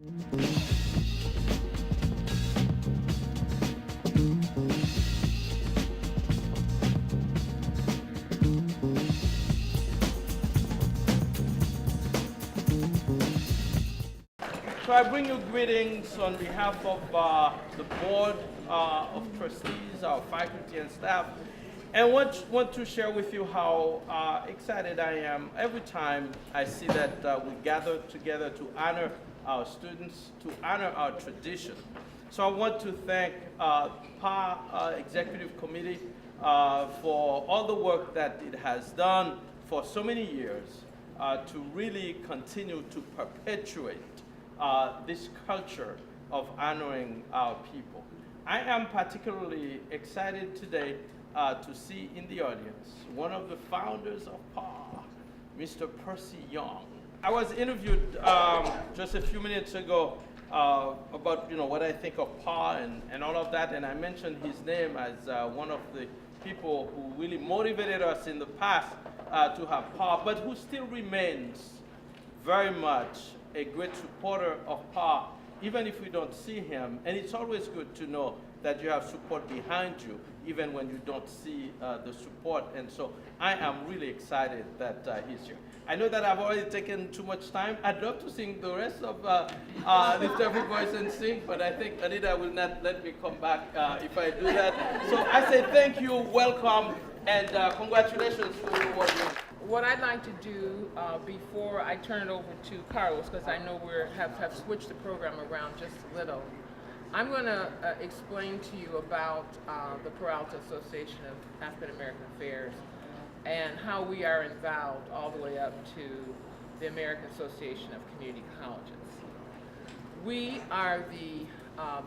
So I bring you greetings on behalf of the Board of Trustees, our faculty and staff, and want to share with you how excited I am every time I see that we gather together to honor our students, to honor our tradition. So I want to thank PA Executive Committee for all the work that it has done for so many years to really continue to perpetuate this culture of honoring our people. I am particularly excited today to see in the audience one of the founders of PA, Mr. Percy Young. I was interviewed just a few minutes ago about what I think of PA and all of that, and I mentioned his name as one of the people who really motivated us in the past to have PA, but who still remains very much a great supporter of PA, even if we don't see him. And it's always good to know that you have support behind you, even when you don't see the support. And so I am really excited that he's here. I know that I've already taken too much time. I'd love to sing the rest of Lift Every Voice and Sing, but I think Anita will not let me come back if I do that. So I say thank you, welcome, and congratulations for your work. What I'd like to do before I turn it over to Carlos, because I know we have switched the program around just a little, I'm going to explain to you about the Peralta Association of African American Affairs and how we are involved all the way up to the American Association of Community Colleges. We are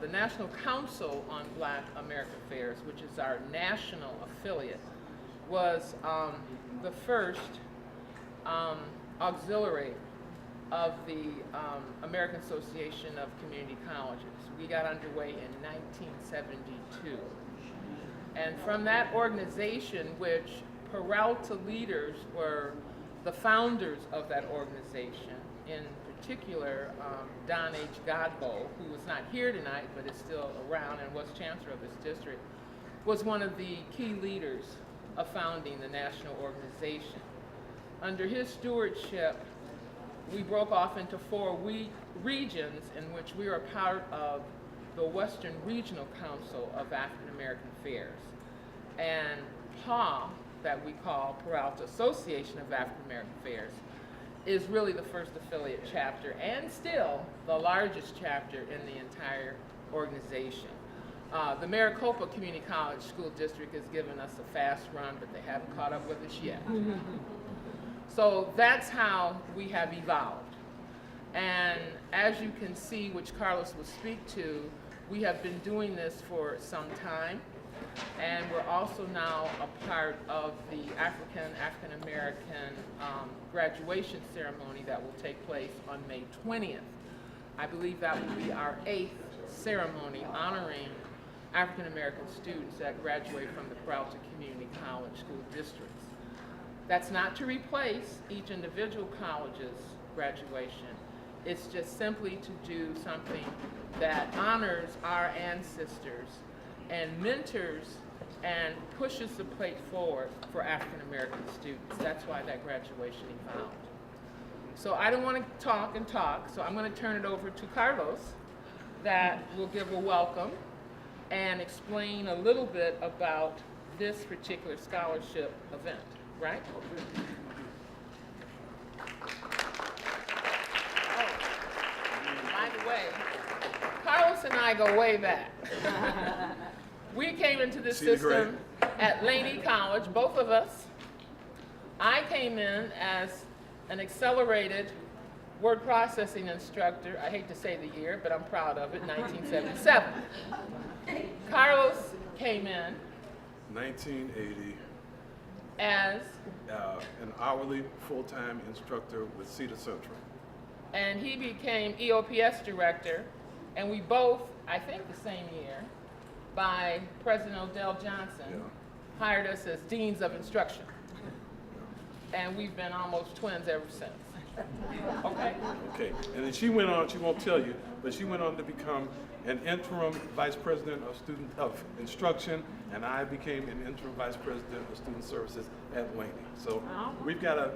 the National Council on Black American Affairs, which is our national affiliate, was the first auxiliary of the American Association of Community Colleges. We got underway in 1972. And from that organization, which Peralta leaders were the founders of that organization, in particular Don H. Godbold, who was not here tonight but is still around and was chancellor of this district, was one of the key leaders of founding the national organization. Under his stewardship, we broke off into four regions in which we are a part of the Western Regional Council of African American Affairs. And PA, that we call Peralta Association of African American Affairs, is really the first affiliate chapter and still the largest chapter in the entire organization. The Maricopa Community College School District has given us a fast run, but they haven't caught up with us yet. So that's how we have evolved. And as you can see, which Carlos will speak to, we have been doing this for some time. And we're also now a part of the African American graduation ceremony that will take place on May 20th. I believe that will be our 8th ceremony honoring African American students that graduate from the Peralta Community College School Districts. That's not to replace each individual college's graduation. It's just simply to do something that honors our ancestors and mentors and pushes the plate forward for African American students. That's why that graduation evolved. So I don't want to talk and talk, so I'm going to turn it over to Carlos that will give a welcome and explain a little bit about this particular scholarship event, right? Oh, by the way, Carlos and I go way back. We came into this system at Laney College, both of us. I came in as an accelerated word processing instructor. I hate to say the year, but I'm proud of it, 1977. Carlos came in 1980 as an hourly full-time instructor with Cedar Central. And he became EOPS director, and we both, I think the same year, by President Odell Johnson, hired us as deans of instruction. And we've been almost twins ever since. Okay. Okay, and then she went on, she won't tell you, but she went on to become an interim vice president of instruction, and I became an interim vice president of student services at Laney. So we've got a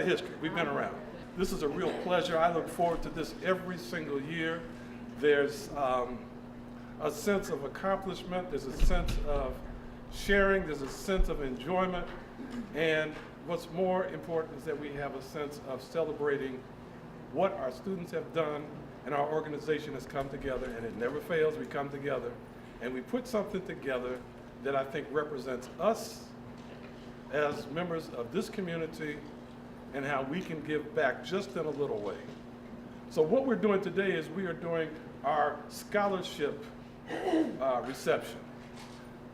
history. We've been around. This is a real pleasure. I look forward to this every single year. There's a sense of accomplishment. There's a sense of sharing. There's a sense of enjoyment. And what's more important is that we have a sense of celebrating what our students have done, and our organization has come together, and it never fails. We come together and we put something together that I think represents us as members of this community and how we can give back just in a little way. So what we're doing today is we are doing our scholarship reception.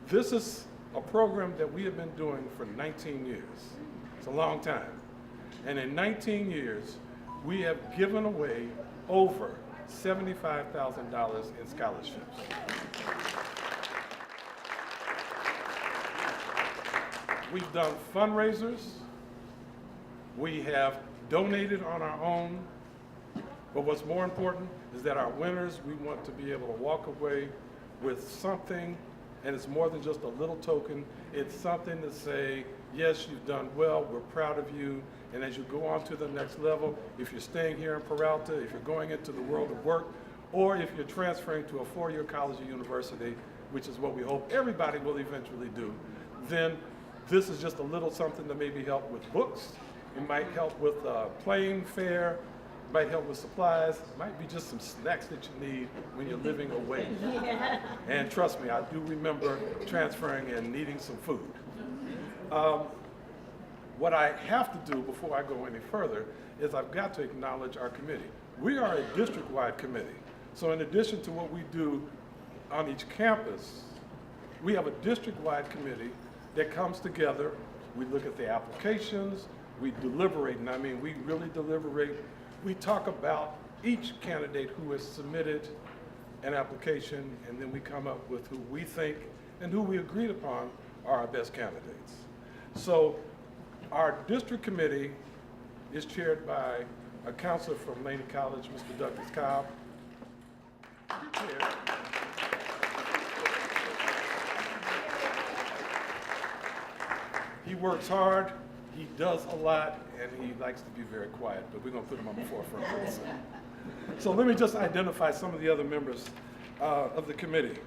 This is a program that we have been doing for 19 years. It's a long time. And in 19 years, we have given away over $75,000 in scholarships. We've done fundraisers. We have donated on our own. But what's more important is that our winners, we want to be able to walk away with something, and it's more than just a little token. It's something to say, yes, you've done well, we're proud of you, and as you go on to the next level, if you're staying here in Peralta, if you're going into the world of work, or if you're transferring to a four-year college or university, which is what we hope everybody will eventually do, then this is just a little something to maybe help with books. It might help with plane fare, might help with supplies, might be just some snacks that you need when you're living away. And trust me, I do remember transferring and needing some food. What I have to do before I go any further is I've got to acknowledge our committee. We are a district-wide committee. So in addition to what we do on each campus, we have a district-wide committee that comes together. We look at the applications, we deliberate, and I mean we really deliberate. We talk about each candidate who has submitted an application, and then we come up with who we think and who we agreed upon are our best candidates. So our district committee is chaired by a counselor from Laney College, Mr. Douglas Cobb. He works hard, he does a lot, and he likes to be very quiet, but we're going to put him on the forefront pretty soon. So let me just identify some of the other members of the committee.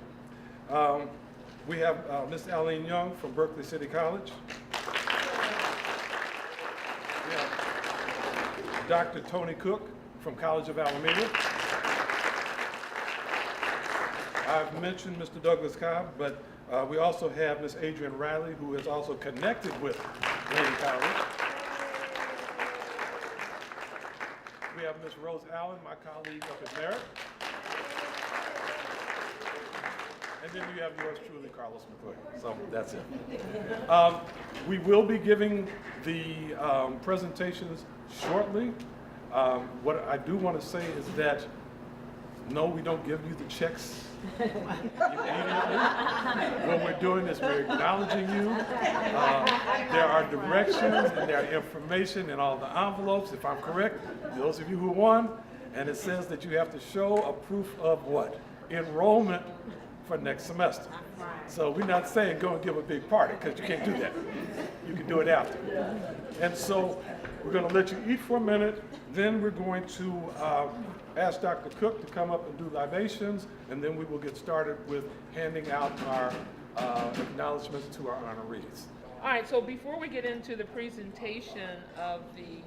We have Ms. Aline Young from Berkeley City College. We have Dr. Tony Cook from College of Alameda. I've mentioned Mr. Douglas Cobb, but we also have Ms. Adrienne Riley, who is also connected with Laney College. We have Ms. Rose Allen, my colleague up at Merritt. And then you have yours truly, Carlos McCoy. So that's it. We will be giving the presentations shortly. What I do want to say is that no, we don't give you the checks immediately. What we're doing is we're acknowledging you. There are directions and there are information in all the envelopes, if I'm correct, those of you who won, and it says that you have to show a proof of what? Enrollment for next semester. So we're not saying go and give a big party, because you can't do that. You can do it after. And so we're going to let you eat for a minute, then we're going to ask Dr. Cook to come up and do libations, and then we will get started with handing out our acknowledgments to our honorees. All right, so before we get into the presentation of the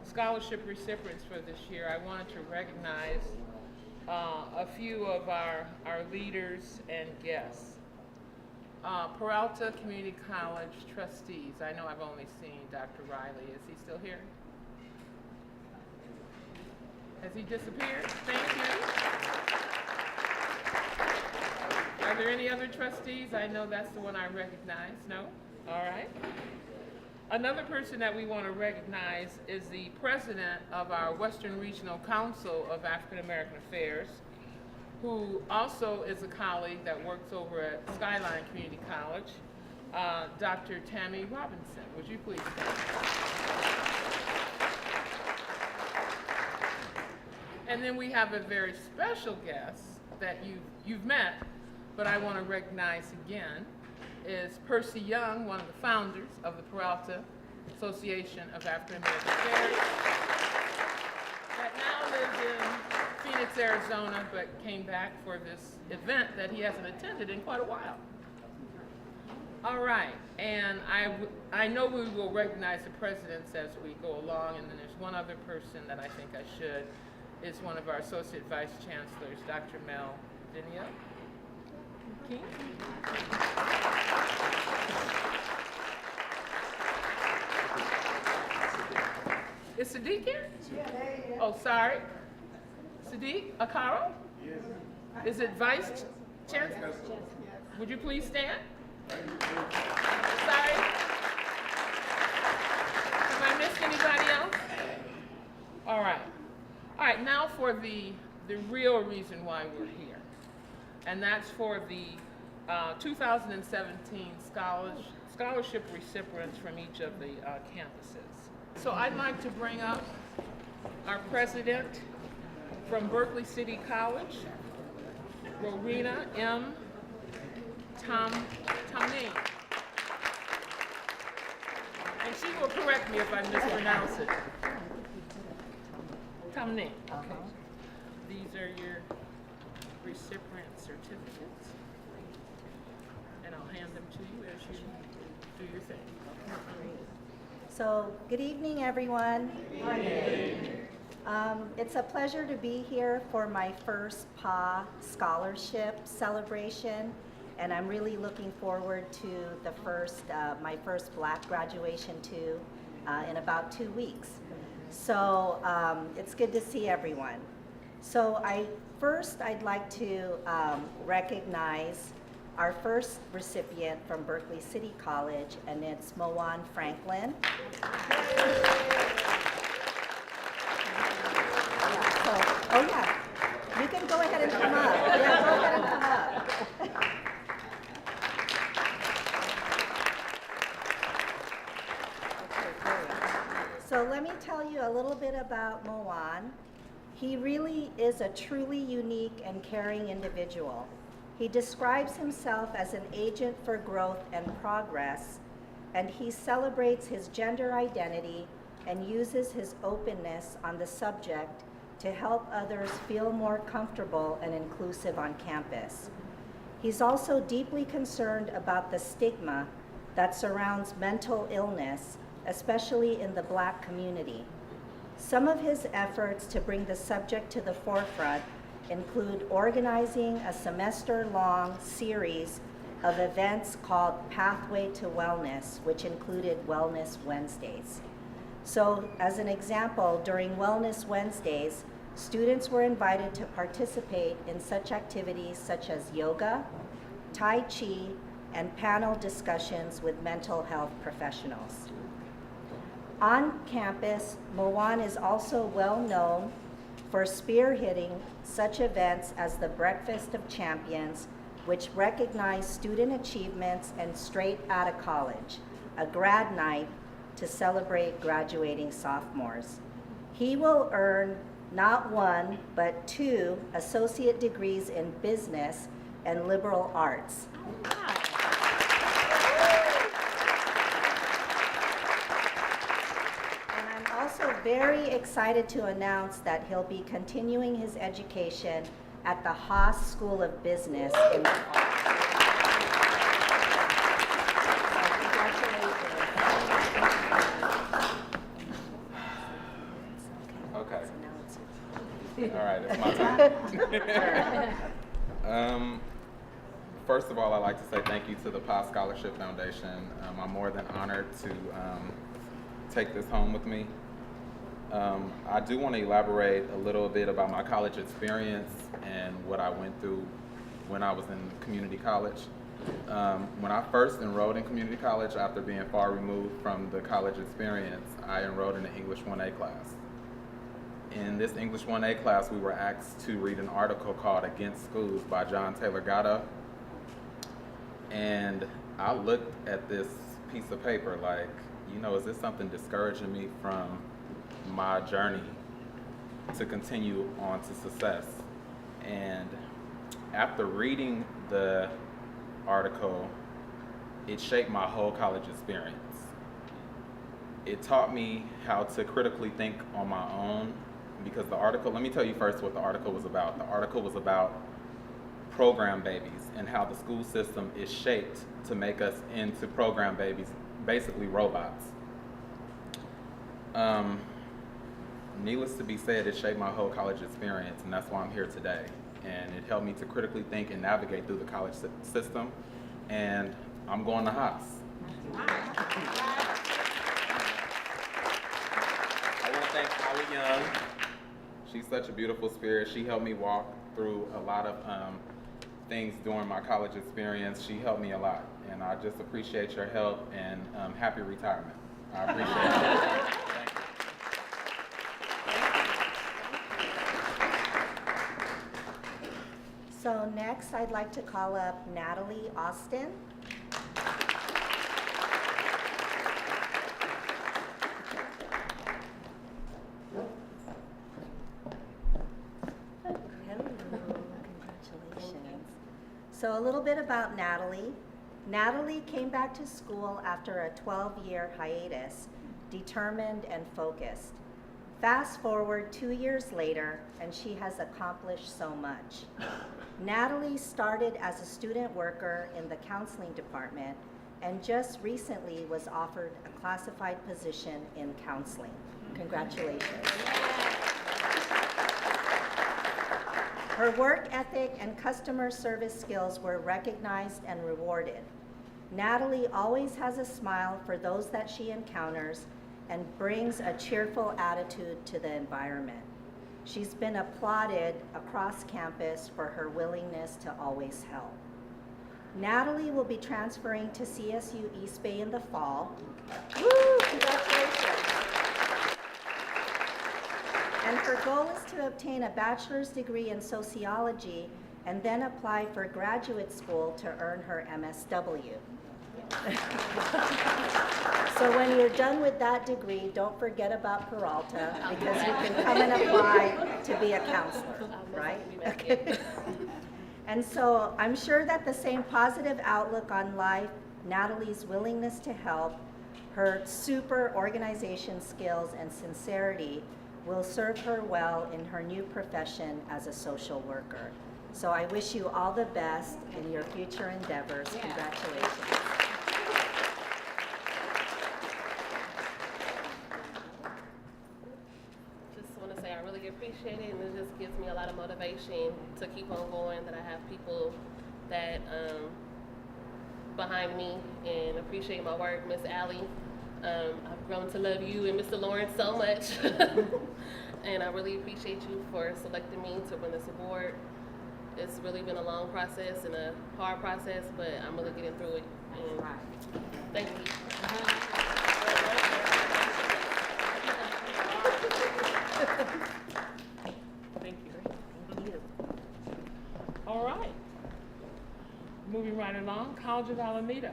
scholarship recipients for this year, I wanted to recognize a few of our leaders and guests. Peralta Community College trustees. I know I've only seen Dr. Riley. Is he still here? Has he disappeared? Thank you. Are there any other trustees? I know that's the one I recognize. No? All right. Another person that we want to recognize is the president of our Western Regional Council of African American Affairs, who also is a colleague that works over at Skyline Community College, Dr. Tammy Robinson. Would you please stand? And then we have a very special guest that you've met, but I want to recognize again, is Percy Young, one of the founders of the Peralta Association of African American Affairs, that now lives in Phoenix, Arizona, but came back for this event that he hasn't attended in quite a while. All right, and I know we will recognize the presidents as we go along, and then there's one other person that I think I should, is one of our Associate Vice Chancellors, Dr. Mel Dinio. King? Is Sadiq here? Yeah. Oh, sorry. Sadiq Akaro? Yes. Is it Vice Chancellor? Would you please stand? Sorry. Have I missed anybody else? All right. All right, now for the real reason why we're here. And that's for the 2017 scholarship recipients from each of the campuses. So I'd like to bring up our president from Berkeley City College, Rowena M. Tamning. And she will correct me if I mispronounce it. Tamning. Okay. These are your recipient certificates. And I'll hand them to you as you do your thing. So, good evening, everyone. Good evening. It's a pleasure to be here for my first PA scholarship celebration, and I'm really looking forward to my first Black graduation too, in about 2 weeks. So it's good to see everyone. So I'd like to recognize our first recipient from Berkeley City College, and it's Moan Franklin. You can go ahead and come up. Yeah, go ahead and come up. Okay, great. So let me tell you a little bit about Moan. He really is a truly unique and caring individual. He describes himself as an agent for growth and progress, and he celebrates his gender identity and uses his openness on the subject to help others feel more comfortable and inclusive on campus. He's also deeply concerned about the stigma that surrounds mental illness, especially in the Black community. Some of his efforts to bring the subject to the forefront include organizing a semester-long series of events called Pathway to Wellness, which included Wellness Wednesdays. So, as an example, during Wellness Wednesdays, students were invited to participate in such activities such as yoga, Tai Chi, and panel discussions with mental health professionals. On campus, Moan is also well known for spearheading such events as the Breakfast of Champions, which recognize student achievements and straight out of college, a grad night to celebrate graduating sophomores. He will earn not 1, but 2 associate degrees in business and liberal arts. And I'm also very excited to announce that he'll be continuing his education at the Haas School of Business in the fall. All right, it's my turn. First of all, I'd like to say thank you to the PA Scholarship Foundation. I'm more than honored to take this home with me. I do want to elaborate a little bit about my college experience and what I went through when I was in community college. When I first enrolled in community college after being far removed from the college experience, I enrolled in the English 1A class. In this English 1A class, we were asked to read an article called Against Schools by John Taylor Gatto. And I looked at this piece of paper like, is this something discouraging me from my journey to continue on to success. And after reading the article, it shaped my whole college experience. It taught me how to critically think on my own, because the article, let me tell you first what the article was about. The article was about program babies and how the school system is shaped to make us into program babies, basically robots. Needless to be said, it shaped my whole college experience, and that's why I'm here today. And it helped me to critically think and navigate through the college system, and I'm going to Haas. I want to thank Holly Young. She's such a beautiful spirit. She helped me walk through a lot of things during my college experience. She helped me a lot, and I just appreciate your help, and happy retirement. I appreciate it. Thank you. So next, I'd like to call up Natalie Austin. Congratulations. So a little bit about Natalie. Natalie came back to school after a 12-year hiatus, determined and focused. Fast forward 2 years later, and she has accomplished so much. Natalie started as a student worker in the counseling department and just recently was offered a classified position in counseling. Congratulations. Her work ethic and customer service skills were recognized and rewarded. Natalie always has a smile for those that she encounters and brings a cheerful attitude to the environment. She's been applauded across campus for her willingness to always help. Natalie will be transferring to CSU East Bay in the fall. Woo, congratulations. And her goal is to obtain a bachelor's degree in sociology and then apply for graduate school to earn her MSW. So when you're done with that degree, don't forget about Peralta, because you can come and apply to be a counselor, right? Okay. And so I'm sure that the same positive outlook on life, Natalie's willingness to help, her super organization skills and sincerity will serve her well in her new profession as a social worker. So I wish you all the best in your future endeavors. Congratulations. Appreciate it, and it just gives me a lot of motivation to keep on going, that I have people that behind me and appreciate my work. Miss Allie, I've grown to love you and Mr. Lawrence so much. And I really appreciate you for selecting me to win this award. It's really been a long process and a hard process, but I'm really getting through it. And thank you. All right. Moving right along, College of Alameda.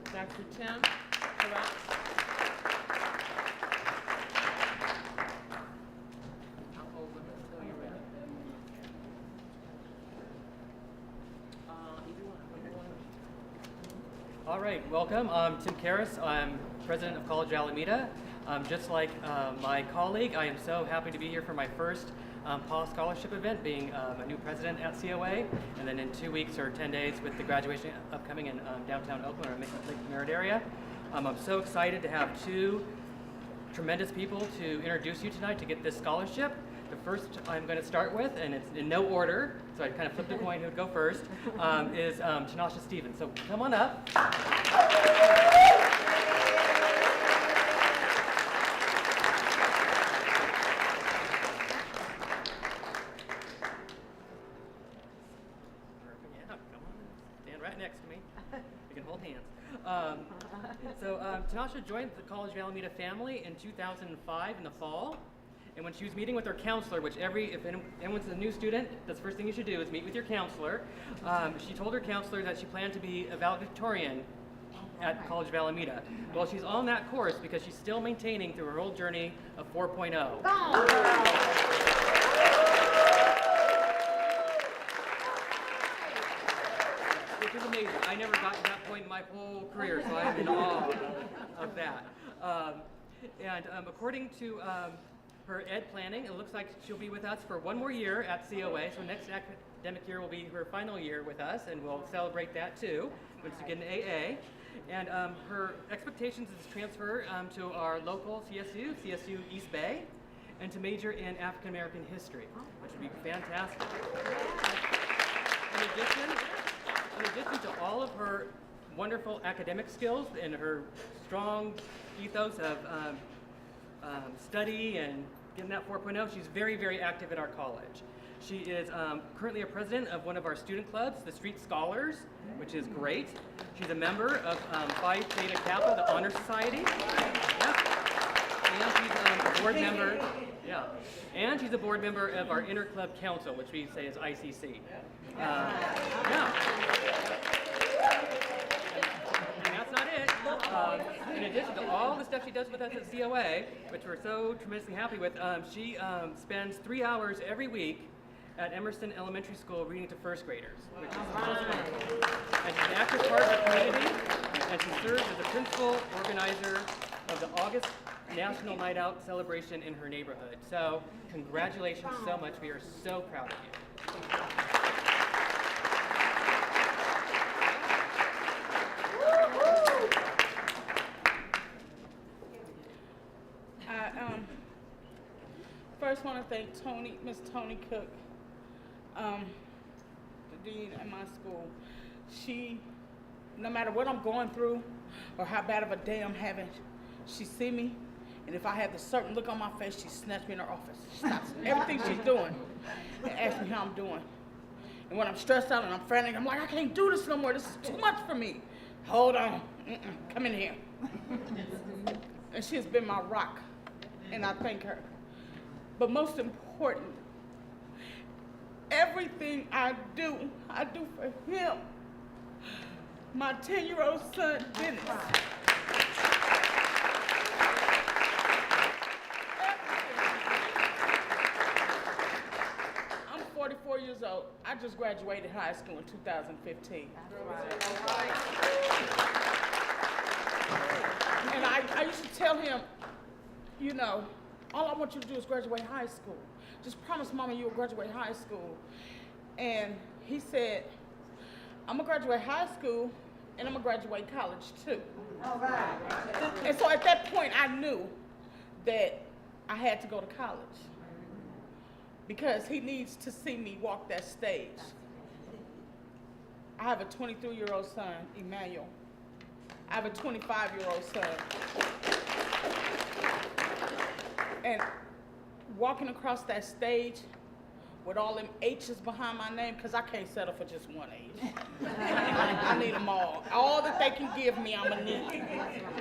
Dr. Tim Peralta. I'll hold them until you're ready. All right, welcome. I'm Tim Karras. I'm president of College of Alameda. Just like my colleague, I am so happy to be here for my first Paul Scholarship event, being a new president at COA, and then in 2 weeks or 10 days with the graduation upcoming in downtown Oakland or Lake Merritt area. I'm so excited to have two tremendous people to introduce you tonight to get this scholarship. The first I'm going to start with, and it's in no order, so I kind of flipped a coin who would go first, is Tanasha Stevens. So come on up. Tanasha joined the College of Alameda family in 2005 in the fall, and when she was meeting with her counselor, which if anyone's a new student, that's the first thing you should do is meet with your counselor. She told her counselor that she planned to be a valedictorian at College of Alameda. Well, she's on that course because she's still maintaining through her whole journey of 4.0. my whole career, so I'm in awe of that. According to her ed planning, it looks like she'll be with us for one more year at COA, so next academic year will be her final year with us, and we'll celebrate that too, once you get an AA. And her expectations is to transfer to our local CSU East Bay, and to major in African American history, which would be fantastic. In addition to all of her wonderful academic skills and her strong ethos of study and getting that 4.0, she's very, very active at our college. She is currently a president of one of our student clubs, the Street Scholars, which is great. She's a member of Phi Theta Kappa, the Honor Society. Yep. And she's a board member. Yeah. And she's a board member of our Interclub Council, which we say is ICC. Yeah. And that's not it. In addition to all the stuff she does with us at COA, which we're so tremendously happy with, she spends 3 hours every week at Emerson Elementary School reading to first graders, which is just wonderful. And she's an active part of our community, and she serves as a principal organizer of the August National Night Out celebration in her neighborhood. So congratulations so much. We are so proud of you. I first want to thank Miss Tony Cook, the dean at my school. She, no matter what I'm going through or how bad of a day I'm having, she see me, and if I have a certain look on my face, she snatch me in her office. She stops everything she's doing and asks me how I'm doing. And when I'm stressed out and I'm frantic, I'm like, I can't do this no more. This is too much for me. Hold on. Come in here. And she has been my rock, and I thank her. But most important, everything I do for him. My 10-year-old son, Dennis. I'm 44 years old. I just graduated high school in 2015. And I used to tell him, you know, all I want you to do is graduate high school. Just promise Mama you'll graduate high school. And he said, I'm gonna graduate high school and I'm gonna graduate college too. All right. And so at that point I knew that I had to go to college because he needs to see me walk that stage. I have a 23-year-old son, Emmanuel. I have a 25-year-old son. And walking across that stage with all them H's behind my name, because I can't settle for just one H. I need them all. All that they can give me, I'm going to need.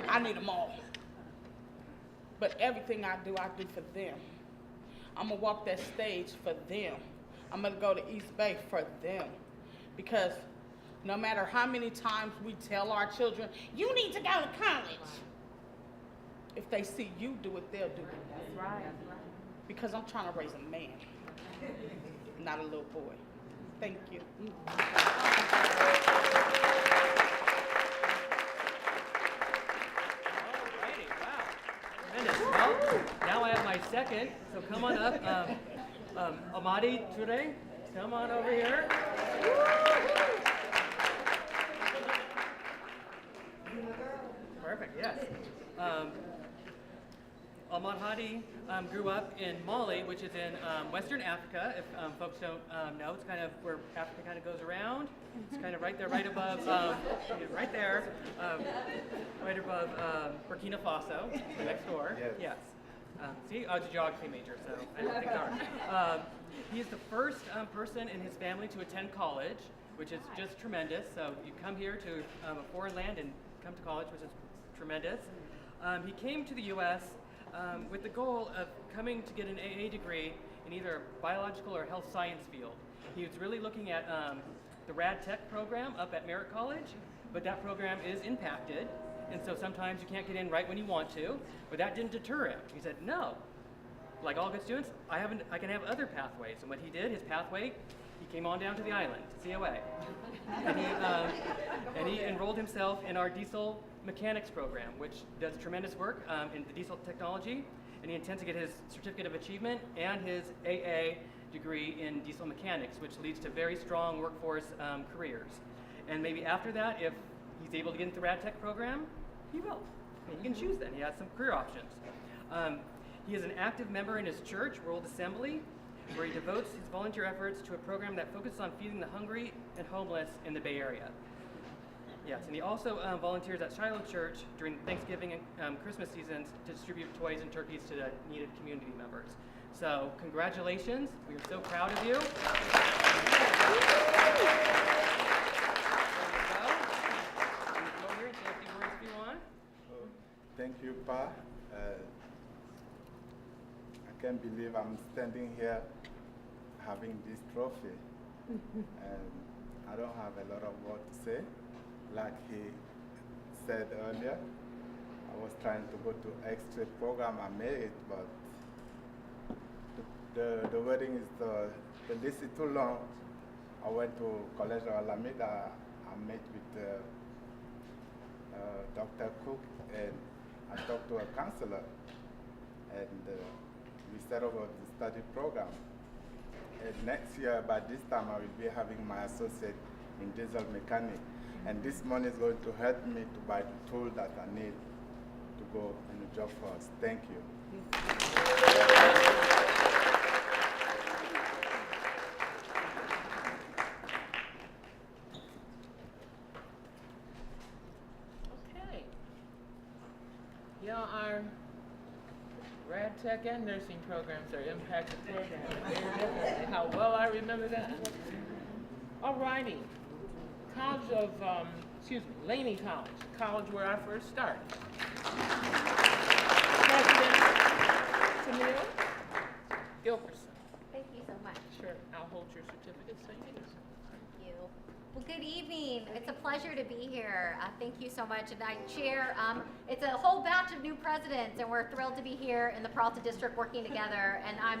I need them all. But everything I do for them. I'm going to walk that stage for them. I'm going to go to East Bay for them. Because no matter how many times we tell our children, you need to go to college, if they see you do it, they'll do it. That's right. Because I'm trying to raise a man, not a little boy. Thank you. Alrighty, wow. Tremendous. Well, now I have my second, so come on up. Amadi Toure, come on over here. Perfect, yes. Ahmad Hadi grew up in Mali, which is in Western Africa. If folks don't know, it's kind of where Africa kind of goes around. It's kind of right there, right above, right there, right above Burkina Faso, next door. Yes. See, I was a geography major, so I don't think hard. He is the first person in his family to attend college, which is just tremendous. So you come here to a foreign land and come to college, which is tremendous. He came to the U.S. With the goal of coming to get an AA degree in either a biological or health science field. He was really looking at the Rad Tech program up at Merritt College, but that program is impacted, and so sometimes you can't get in right when you want to, but that didn't deter him. He said, no, like all good students, I can have other pathways. And what he did, his pathway, he came on down to the island, to COA. And he enrolled himself in our diesel mechanics program, which does tremendous work in the diesel technology. And he intends to get his certificate of achievement and his AA degree in diesel mechanics, which leads to very strong workforce careers. And maybe after that, if he's able to get into the Rad Tech program, he will. He can choose then. He has some career options. He is an active member in his church, World Assembly, where he devotes his volunteer efforts to a program that focuses on feeding the hungry and homeless in the Bay Area. Yes, and he also volunteers at Shiloh Church during Thanksgiving and Christmas seasons to distribute toys and turkeys to the needed community members. So congratulations, we are so proud of you. There you go. You can go here and say a few words if you want. Thank you, Pa. I can't believe I'm standing here having this trophy. And I don't have a lot of words to say. Like he said earlier, I was trying to go to extra program. I made it, but the wedding is the list is too long. I went to College of Alameda. I met with Dr. Cook, and I talked to a counselor, and we set up the study program. And next year, by this time, I will be having my associate in diesel mechanic. And this money is going to help me to buy the tool that I need to go in the job force. Thank you. Okay. Yeah, our Rad Tech and nursing programs are impacted programs. How well I remember that. All righty. College of, Laney College where I first started. President Camille Gilkerson. Thank you so much. Sure, I'll hold your certificate. Thank you. Thank you. Well, good evening. It's a pleasure to be here. Thank you so much. And I chair, it's a whole batch of new presidents, and we're thrilled to be here in the Peralta District working together. And I'm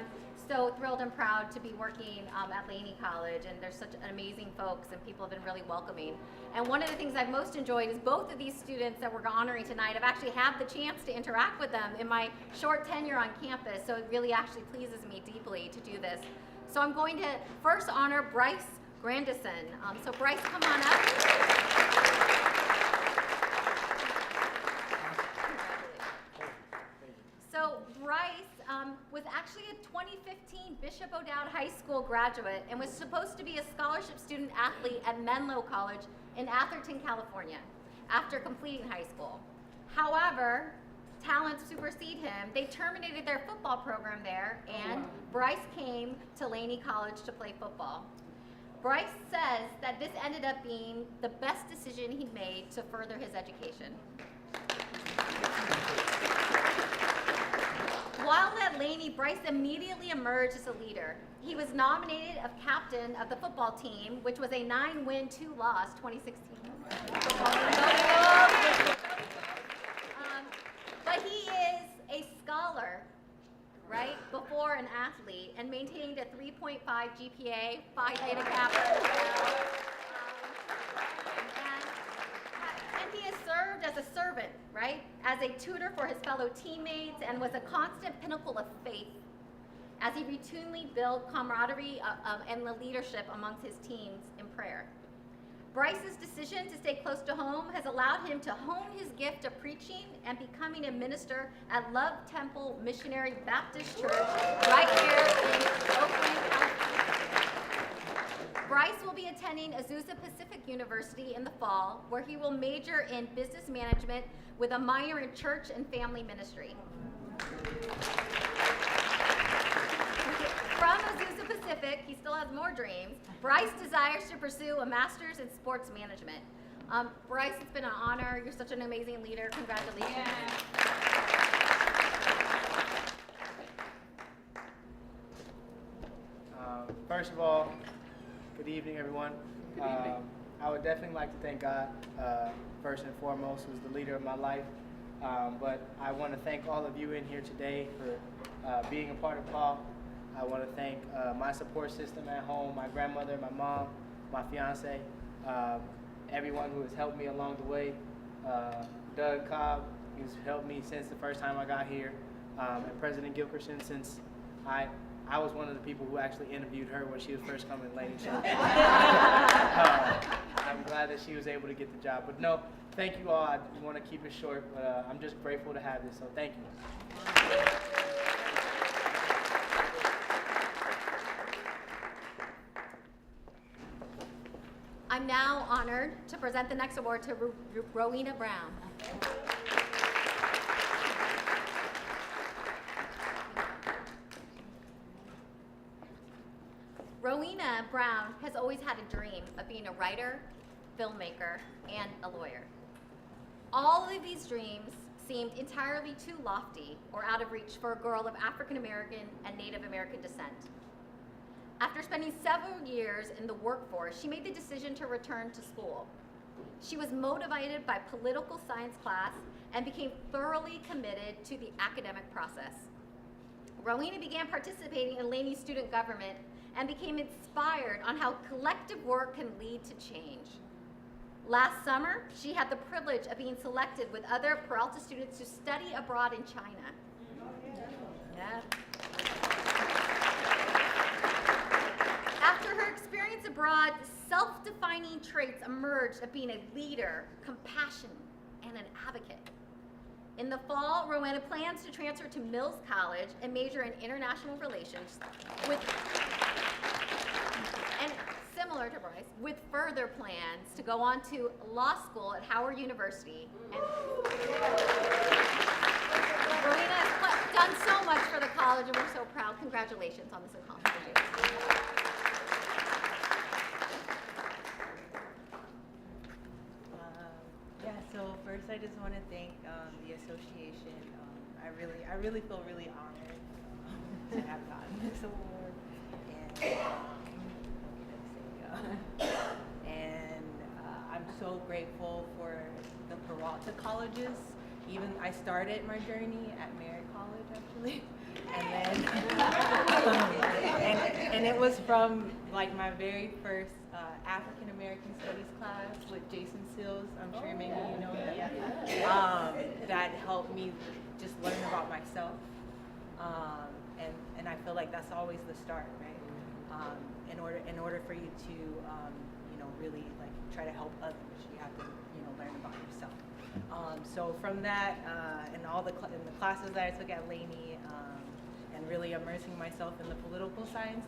so thrilled and proud to be working at Laney College, and there's such amazing folks, and people have been really welcoming. And one of the things I've most enjoyed is both of these students that we're honoring tonight, I've actually had the chance to interact with them in my short tenure on campus, so it really actually pleases me deeply to do this. So I'm going to first honor Bryce Grandison. So Bryce, come on up. So Bryce was actually a 2015 Bishop O'Dowd High School graduate and was supposed to be a scholarship student athlete at Menlo College in Atherton, California, after completing high school. However, talents supersede him. They terminated their football program there, and Bryce came to Laney College to play football. Bryce says that this ended up being the best decision he made to further his education. While at Laney, Bryce immediately emerged as a leader. He was nominated as captain of the football team, which was a 9-win, 2-loss 2016. But he is a scholar, right, before an athlete, and maintained a 3.5 GPA, Phi Theta Kappa. And he has served as a servant, right, as a tutor for his fellow teammates, and was a constant pinnacle of faith as he routinely built camaraderie and the leadership amongst his teams in prayer. Bryce's decision to stay close to home has allowed him to hone his gift of preaching and becoming a minister at Love Temple Missionary Baptist Church right here in Oakland, California. Bryce will be attending Azusa Pacific University in the fall, where he will major in business management with a minor in church and family ministry. From Azusa Pacific, he still has more dreams. Bryce desires to pursue a master's in sports management. Bryce, it's been an honor. You're such an amazing leader. Congratulations. Yeah. First of all, good evening, everyone. Good evening. I would definitely like to thank God, first and foremost, who's the leader of my life. But I want to thank all of you in here today for being a part of Paul. I want to thank my support system at home, my grandmother, my mom, my fiance, everyone who has helped me along the way. Doug Cobb, who's helped me since the first time I got here, and President Gilkerson, since I was one of the people who actually interviewed her when she was first coming to Laney. So, I'm glad that she was able to get the job. But no, thank you all. I want to keep it short, but I'm just grateful to have this, so thank you. I'm now honored to present the next award to Rowena Brown. Rowena Brown has always had a dream of being a writer, filmmaker, and a lawyer. All of these dreams seemed entirely too lofty or out of reach for a girl of African American and Native American descent. After spending several years in the workforce, she made the decision to return to school. She was motivated by political science class and became thoroughly committed to the academic process. Rowena began participating in Laney student government and became inspired on how collective work can lead to change. Last summer, she had the privilege of being selected with other Peralta students to study abroad in China. Yeah. After her experience abroad, self-defining traits emerged of being a leader, compassion, and an advocate. In the fall, Rowena plans to transfer to Mills College and major in international relations and similar to Bryce, with further plans to go on to law school at Howard University. And Rowena has done so much for the college, and we're so proud. Congratulations on this accomplishment. So first, I just want to thank the association. I really feel really honored to have gotten this award, and I'm so grateful for the Peralta colleges. Even I started my journey at Merritt College actually, and then and it was from like my very first African American Studies class with Jason Sills. I'm sure maybe you know him. That helped me just learn about myself, and I feel like that's always the start, right? In order for you to really like try to help others, you have to learn about yourself. So from that, in the classes that I took at Laney, and really immersing myself in the political science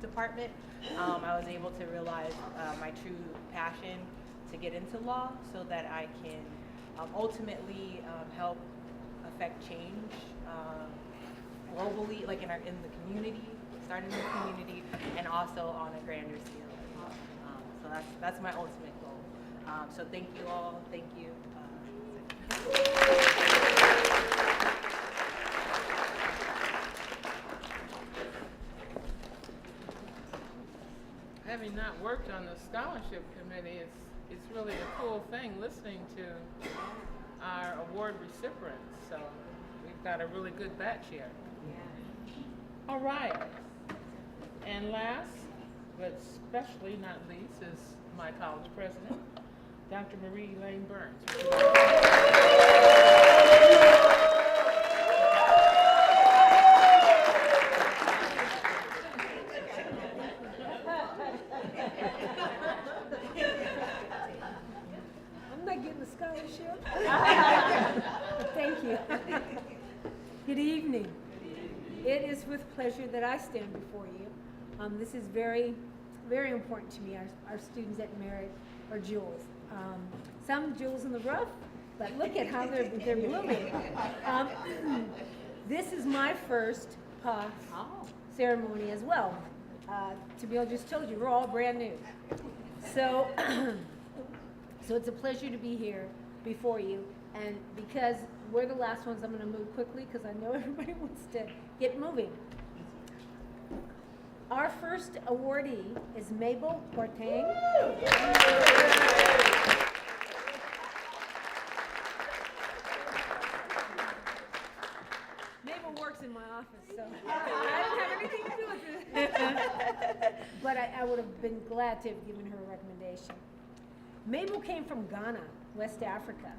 department, I was able to realize my true passion to get into law, so that I can ultimately help affect change globally, like in the community, starting in the community, and also on a grander scale as well. So that's my ultimate goal. So thank you all. Thank you. Having not worked on the scholarship committee, it's really a cool thing listening to our award recipients. So we've got a really good batch here. All right. And last, but especially not least, is my college president, Dr. Marie Elaine Burns. I'm not getting the scholarship. Thank you. Good evening. It is with pleasure that I stand before you. This is very, very important to me. Our students at Merritt are jewels. Some jewels in the rough, but look at how they're blooming. This is my first PA ceremony as well. Tamil just told you, we're all brand new. So, so it's a pleasure to be here before you. And because we're the last ones, I'm going to move quickly because I know everybody wants to get moving. Our first awardee is Mabel Quartang. Mabel works in my office, so I didn't have anything to do with it. But I would have been glad to have given her a recommendation. Mabel came from Ghana, West Africa.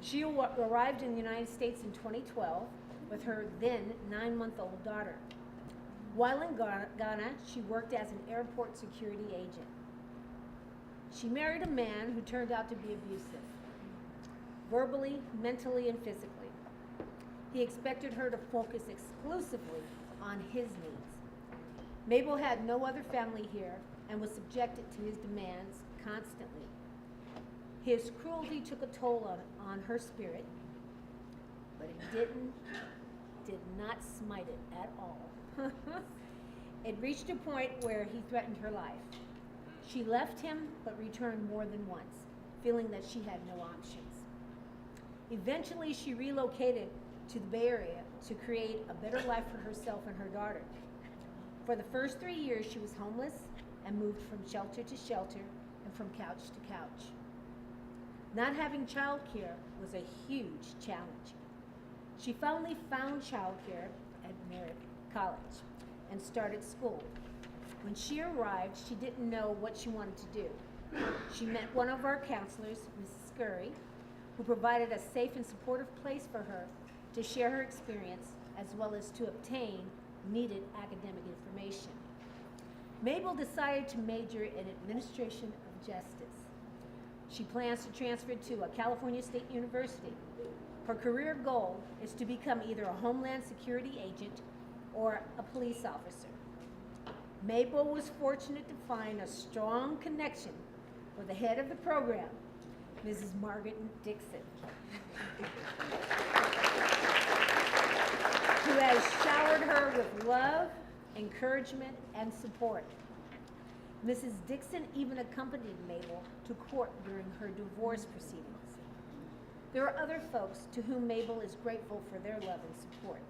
She arrived in the United States in 2012 with her then 9-month-old daughter. While in Ghana, she worked as an airport security agent. She married a man who turned out to be abusive, verbally, mentally, and physically. He expected her to focus exclusively on his needs. Mabel had no other family here and was subjected to his demands constantly. His cruelty took a toll on her spirit, but it did not smite it at all. It reached a point where he threatened her life. She left him, but returned more than once, feeling that she had no options. Eventually, she relocated to the Bay Area to create a better life for herself and her daughter. For the first 3 years, she was homeless and moved from shelter to shelter and from couch to couch. Not having childcare was a huge challenge. She finally found childcare at Merritt College and started school. When she arrived, she didn't know what she wanted to do. She met one of our counselors, Mrs. Scurry, who provided a safe and supportive place for her to share her experience as well as to obtain needed academic information. Mabel decided to major in administration of justice. She plans to transfer to a California State University. Her career goal is to become either a Homeland Security agent or a police officer. Mabel was fortunate to find a strong connection with the head of the program, Mrs. Margaret Dixon, who has showered her with love, encouragement, and support. Mrs. Dixon even accompanied Mabel to court during her divorce proceedings. There are other folks to whom Mabel is grateful for their love and support.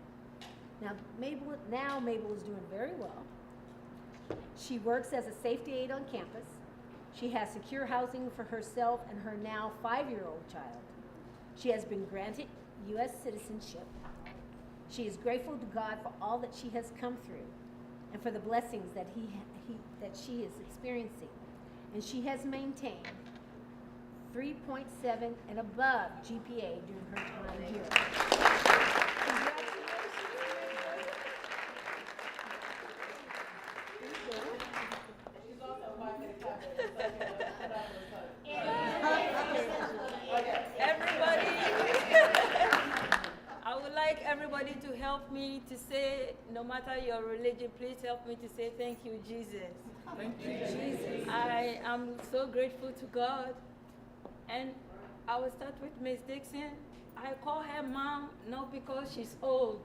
Now Mabel is doing very well. She works as a safety aide on campus. She has secure housing for herself and her now 5-year-old child. She has been granted U.S. citizenship. She is grateful to God for all that she has come through and for the blessings that she is experiencing. And she has maintained 3.7 and above GPA during her time here. Everybody, I would like everybody to help me to say, no matter your religion, please help me to say thank you, Jesus. Thank you, Jesus. I am so grateful to God. And I will start with Miss Dixon. I call her mom not because she's old,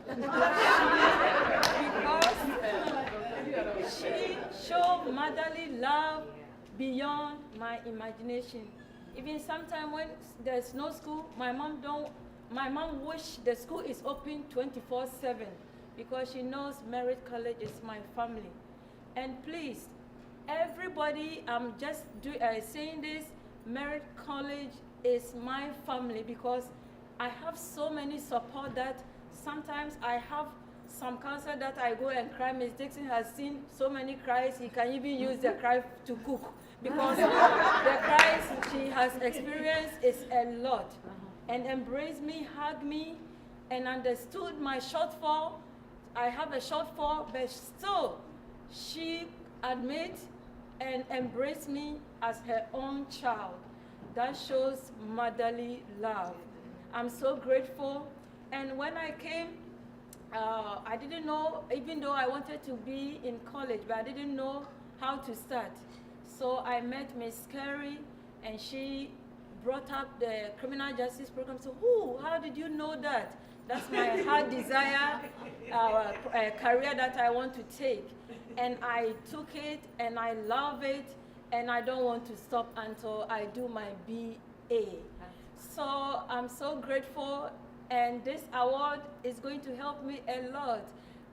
because she showed motherly love beyond my imagination. Even sometimes when there's no school, my mom wish the school is open 24/7 because she knows Merritt College is my family. And please, everybody, I'm just saying this, Merritt College is my family because I have so many support that sometimes I have some counselor that I go and cry. Ms. Dixon has seen so many cries, he can even use the cry to cook because the cries she has experienced is a lot. And embraced me, hugged me, and understood my shortfall. I have a shortfall, but still, she admits and embraced me as her own child. That shows motherly love. I'm so grateful. And when I came, I didn't know, even though I wanted to be in college, but I didn't know how to start. So I met Miss Carey, and she brought up the criminal justice program. So, how did you know that? That's my heart desire, career that I want to take. And I took it, and I love it, and I don't want to stop until I do my BA. So I'm so grateful, and this award is going to help me a lot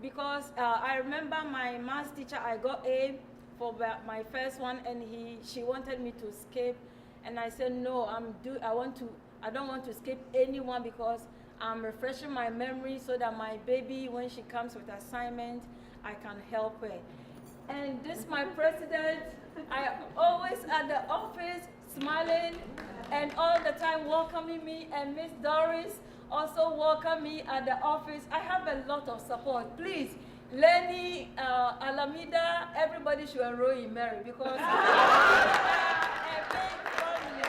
because I remember my maths teacher, I got A for my first one, and she wanted me to skip, and I said no, I don't want to skip anyone because I'm refreshing my memory so that my baby, when she comes with assignment, I can help her. And this my president, I always at the office smiling and all the time welcoming me, and Miss Doris also welcome me at the office. I have a lot of support. Please, Lenny, Alameda, everybody should enroll in Mary because a big family.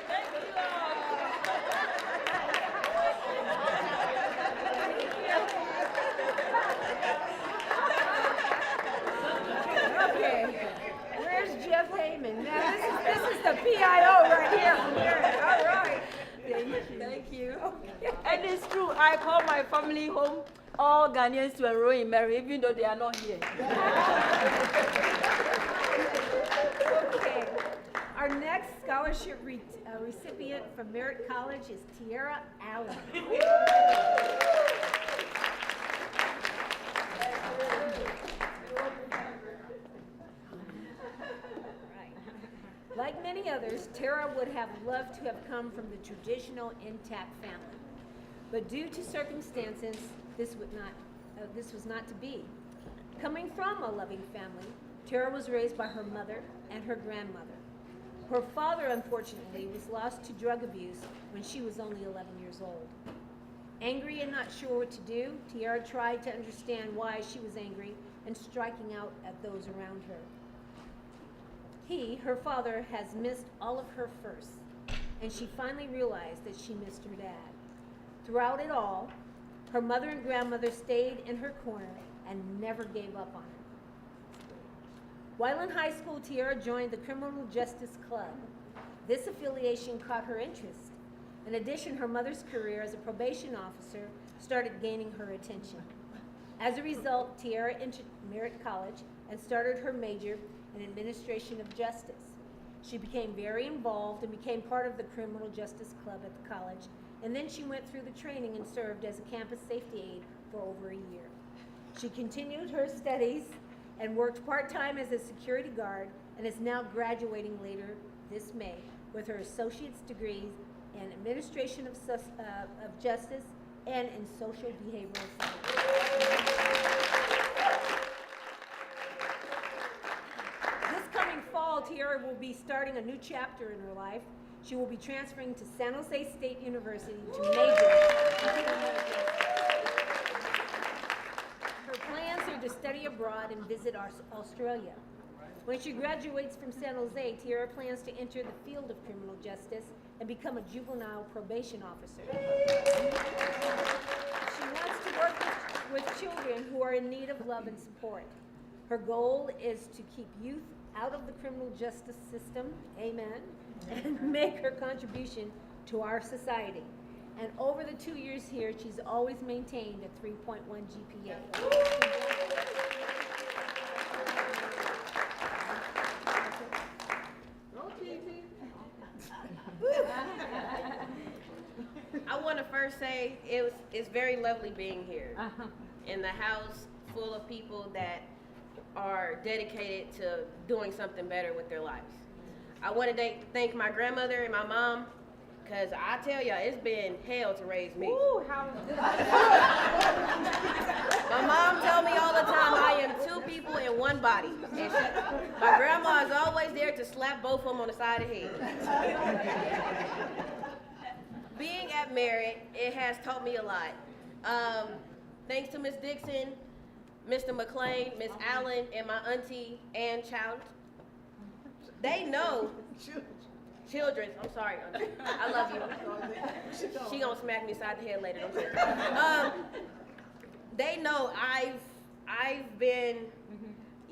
Thank you all. Okay, where's Jeff Heyman? Now, this is the PIO right here from Mary. All right. Thank you. And it's true, I call my family home, all Ghanaians to enroll in Mary, even though they are not here. Okay, our next scholarship recipient from Merritt College is Tiara Allen. Like many others, Tara would have loved to have come from the traditional intact family. But due to circumstances, this was not to be. Coming from a loving family, Tara was raised by her mother and her grandmother. Her father, unfortunately, was lost to drug abuse when she was only 11 years old. Angry and not sure what to do, Tiara tried to understand why she was angry and striking out at those around her. Her father, has missed all of her firsts, and she finally realized that she missed her dad. Throughout it all, her mother and grandmother stayed in her corner and never gave up on her. While in high school, Tiara joined the Criminal Justice Club. This affiliation caught her interest. In addition, her mother's career as a probation officer started gaining her attention. As a result, Tiara entered Merritt College and started her major in administration of justice. She became very involved and became part of the Criminal Justice Club at the college, and then she went through the training and served as a campus safety aide for over a year. She continued her studies and worked part-time as a security guard and is now graduating later this May with her associate's degrees in administration of justice and in social behavioral science. Tiara will be starting a new chapter in her life. She will be transferring to San Jose State University to major. Her plans are to study abroad and visit Australia. When she graduates from San Jose, Tiara plans to enter the field of criminal justice and become a juvenile probation officer. She wants to work with children who are in need of love and support. Her goal is to keep youth out of the criminal justice system, amen, and make her contribution to our society. And over the 2 years here, she's always maintained a 3.1 GPA. I want to first say it's very lovely being here in the house full of people that are dedicated to doing something better with their lives. I want to thank my grandmother and my mom, because I tell y'all, it's been hell to raise me. Ooh, my mom tells me all the time I am two people in one body. And my grandma is always there to slap both of them on the side of the head. Being at Merritt, it has taught me a lot. Thanks to Miss Dixon, Mr. McLean, Miss Allen, and my auntie, Ann Child. They know, children, I'm sorry, auntie. I love you. She gonna smack me side the head later, don't say they know I've been,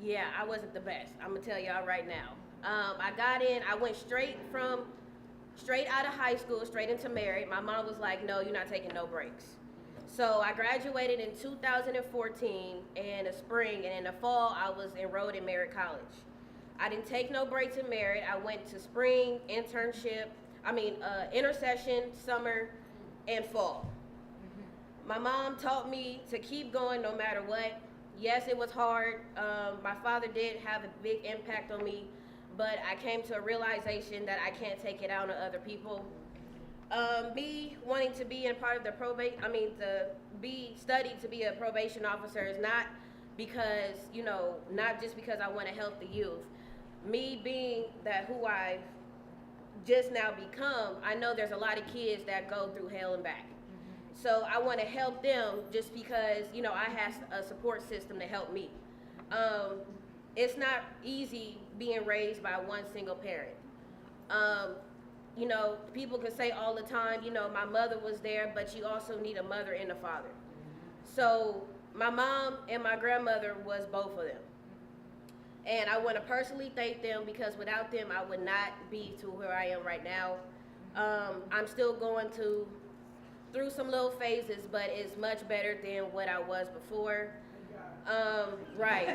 yeah, I wasn't the best. I'm gonna tell y'all right now. I got in, I went straight out of high school, straight into Merritt. My mom was like, no, you're not taking no breaks. So I graduated in 2014 in the spring, and in the fall, I was enrolled in Merritt College. I didn't take no breaks in Merritt. I went to spring, intercession, summer, and fall. My mom taught me to keep going no matter what. Yes, it was hard. My father did have a big impact on me, but I came to a realization that I can't take it out on other people. Me wanting to be in part of the study to be a probation officer is not because, not just because I want to help the youth. Me being that who I've just now become, I know there's a lot of kids that go through hell and back. So I want to help them just because, I have a support system to help me. It's not easy being raised by one single parent. People can say all the time, my mother was there, but you also need a mother and a father. So my mom and my grandmother was both of them. And I want to personally thank them because without them, I would not be to where I am right now. I'm still going through some little phases, but it's much better than what I was before. Right.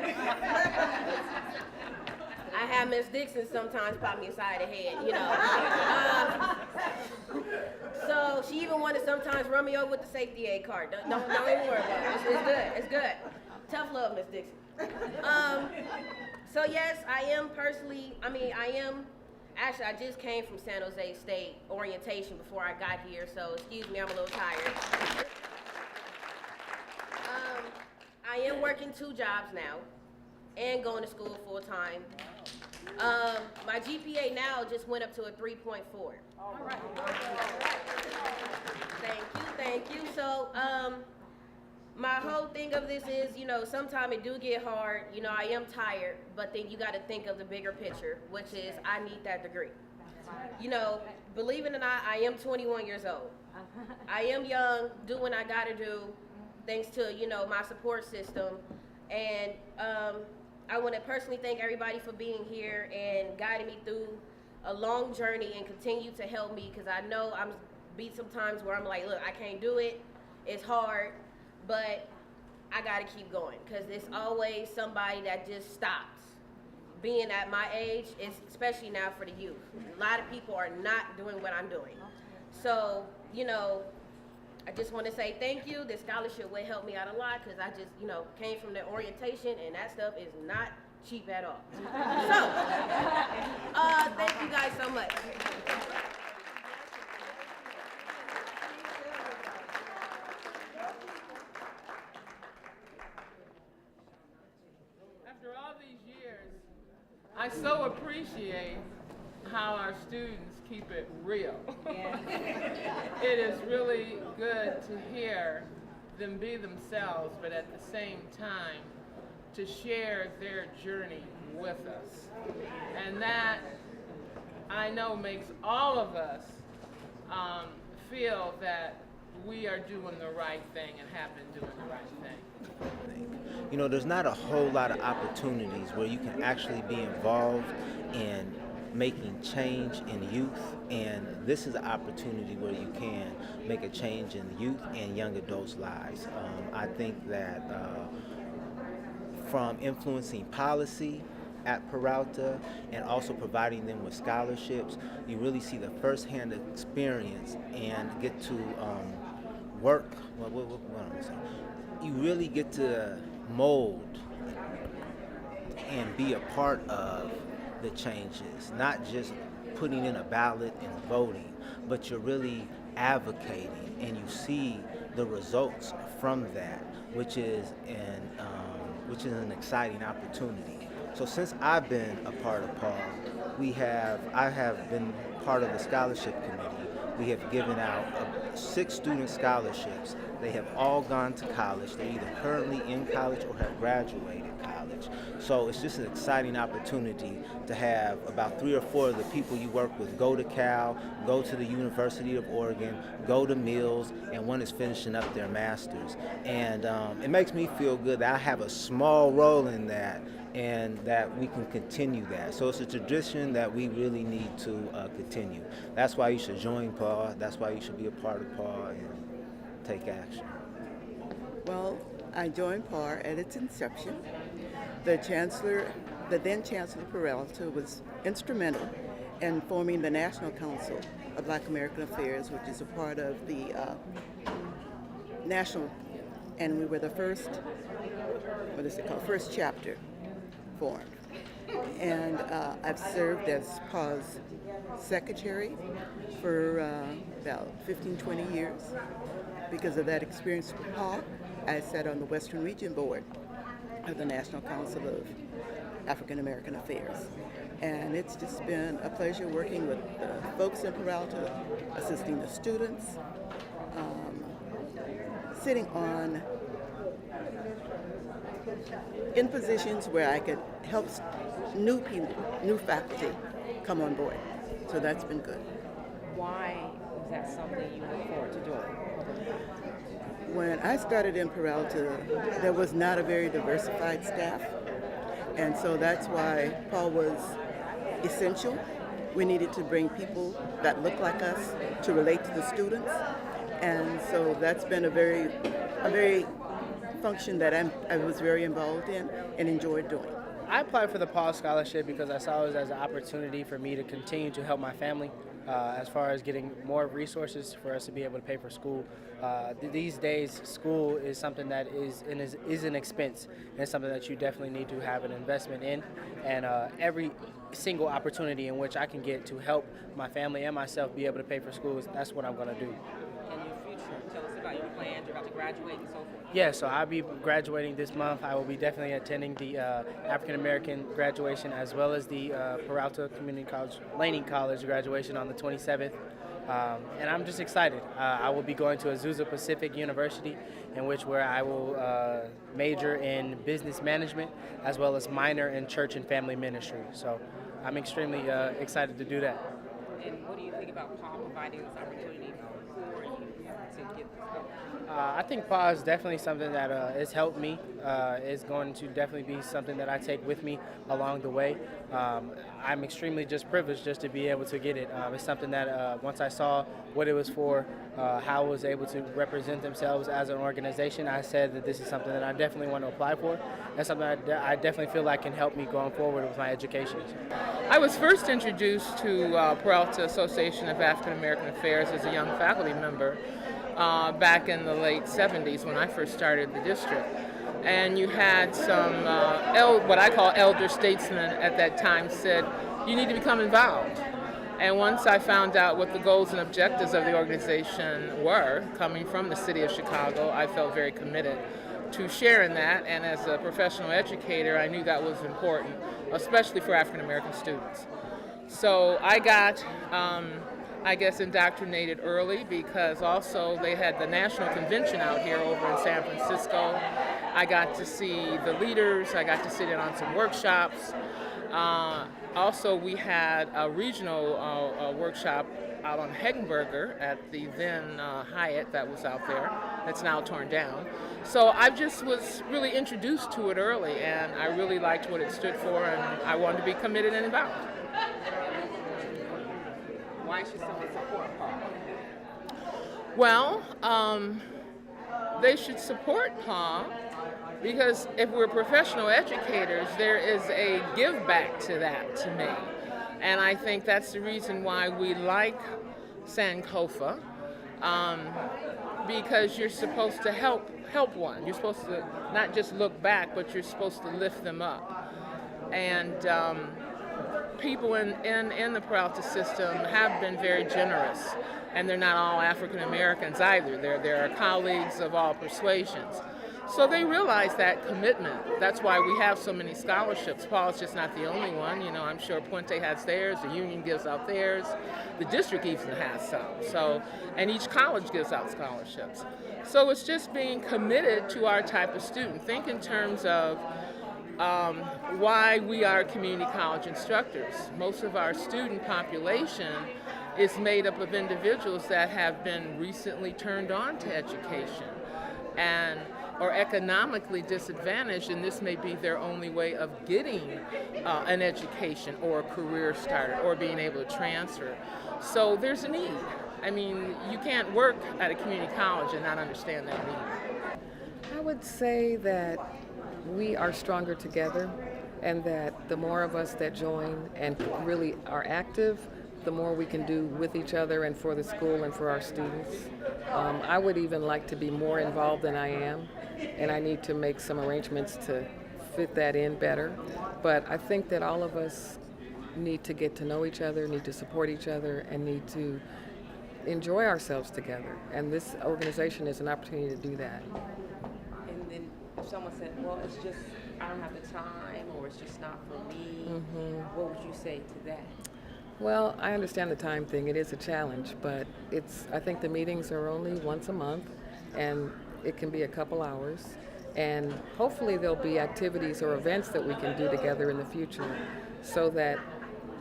I have Miss Dixon sometimes pop me aside the head, so she even wanted to sometimes run me over with the safety aid card. Don't even worry about it. It's good. It's good. Tough love, Miss Dixon. So yes, actually, I just came from San Jose State orientation before I got here, so excuse me, I'm a little tired. I am working 2 jobs now and going to school full time. My GPA now just went up to a 3.4. All right. Thank you. So, my whole thing of this is, sometimes it do get hard. I am tired, but then you got to think of the bigger picture, which is I need that degree. Believe it or not, I am 21 years old. I am young, do what I got to do, thanks to, my support system. And I want to personally thank everybody for being here and guiding me through a long journey and continue to help me, because I know I'm be sometimes where I'm like, look, I can't do it. It's hard. But I got to keep going, because there's always somebody that just stops. Being at my age, especially now for the youth, a lot of people are not doing what I'm doing. So, I just want to say thank you. This scholarship will help me out a lot, because I just, came from the orientation, and that stuff is not cheap at all. So, thank you guys so much. After all these years, I so appreciate how our students keep it real. It is really good to hear them be themselves, but at the same time, to share their journey with us. And that, I know, makes all of us feel that we are doing the right thing and have been doing the right thing. There's not a whole lot of opportunities where you can actually be involved in making change in youth, and this is an opportunity where you can make a change in youth and young adults' lives. I think that from influencing policy at Peralta and also providing them with scholarships, you really see the first-hand experience and get to work. You really get to mold and be a part of the changes, not just putting in a ballot and voting, but you're really advocating, and you see the results from that, which is an exciting opportunity. So since I've been a part of PAW, I have been part of the scholarship committee. We have given out 6 student scholarships. They have all gone to college. They're either currently in college or have graduated college. So it's just an exciting opportunity to have about 3 or 4 of the people you work with go to Cal, go to the University of Oregon, go to Mills, and one is finishing up their master's. And it makes me feel good that I have a small role in that, and that we can continue that. So it's a tradition that we really need to continue. That's why you should join PAW. That's why you should be a part of PAW and take action. Well, I joined PAW at its inception. The then Chancellor Peralta was instrumental in forming the National Council of Black American Affairs, which is a part of the national, and we were the first chapter formed. And I've served as PAW's secretary for about 15, 20 years. Because of that experience with PAW, I sat on the Western Region Board of the National Council of African American Affairs. And it's just been a pleasure working with the folks in Peralta, assisting the students, sitting in positions where I could help new people, new faculty come on board. So that's been good. Why is that something you look forward to doing? When I started in Peralta, there was not a very diversified staff. And so that's why Paul was essential. We needed to bring people that look like us to relate to the students. And so that's been a very function that I was very involved in and enjoyed doing. I applied for the Paul Scholarship because I saw it as an opportunity for me to continue to help my family as far as getting more resources for us to be able to pay for school. These days, school is something that is an expense and something that you definitely need to have an investment in. And every single opportunity in which I can get to help my family and myself be able to pay for schools, that's what I'm going to do. In your future, tell us about your plans. You're about to graduate and so forth. Yeah, so I'll be graduating this month. I will be definitely attending the African American graduation as well as the Peralta Community College, Laney College graduation on the 27th. And I'm just excited. I will be going to Azusa Pacific University, where I will major in business management as well as minor in church and family ministry. So I'm extremely excited to do that. And what do you think about Paul providing this opportunity for you to get this going? I think PAW is definitely something that has helped me. It's going to definitely be something that I take with me along the way. I'm extremely just privileged just to be able to get it. It's something that once I saw what it was for, how it was able to represent themselves as an organization, I said that this is something that I definitely want to apply for. That's something I definitely feel like can help me going forward with my education. I was first introduced to Peralta Association of African American Affairs as a young faculty member back in the late 70s when I first started the district. And you had some, what I call elder statesmen at that time said, you need to become involved. And once I found out what the goals and objectives of the organization were, coming from the city of Chicago, I felt very committed to sharing that. And as a professional educator, I knew that was important, especially for African American students. So I got indoctrinated early because also they had the national convention out here over in San Francisco. I got to see the leaders. I got to sit in on some workshops. Also, we had a regional workshop out on Hegenberger at the then Hyatt that was out there. That's now torn down. So I just was really introduced to it early, and I really liked what it stood for, and I wanted to be committed and involved. Why should someone support PAW? Well, they should support PAW because if we're professional educators, there is a give back to that to me. And I think that's the reason why we like Sankofa, because you're supposed to help one. You're supposed to not just look back, but you're supposed to lift them up. And people in the Peralta system have been very generous, and they're not all African Americans either. There are colleagues of all persuasions. So they realize that commitment. That's why we have so many scholarships. Paul's just not the only one. You know, I'm sure Puente has theirs, the union gives out theirs, the district even has some. So, and each college gives out scholarships. So it's just being committed to our type of student. Think in terms of why we are community college instructors. Most of our student population is made up of individuals that have been recently turned on to education or economically disadvantaged, and this may be their only way of getting an education or a career started or being able to transfer. So there's a need. I mean, you can't work at a community college and not understand that need. I would say that we are stronger together, and that the more of us that join and really are active, the more we can do with each other and for the school and for our students. I would even like to be more involved than I am, and I need to make some arrangements to fit that in better. But I think that all of us need to get to know each other, need to support each other, and need to enjoy ourselves together. And this organization is an opportunity to do that. And then if someone said, well, it's just, I don't have the time, or it's just not for me, what would you say to that? Well, I understand the time thing. It is a challenge, but I think the meetings are only once a month, and it can be a couple hours. And hopefully there'll be activities or events that we can do together in the future so that,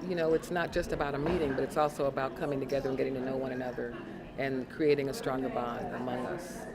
it's not just about a meeting, but it's also about coming together and getting to know one another and creating a stronger bond among us.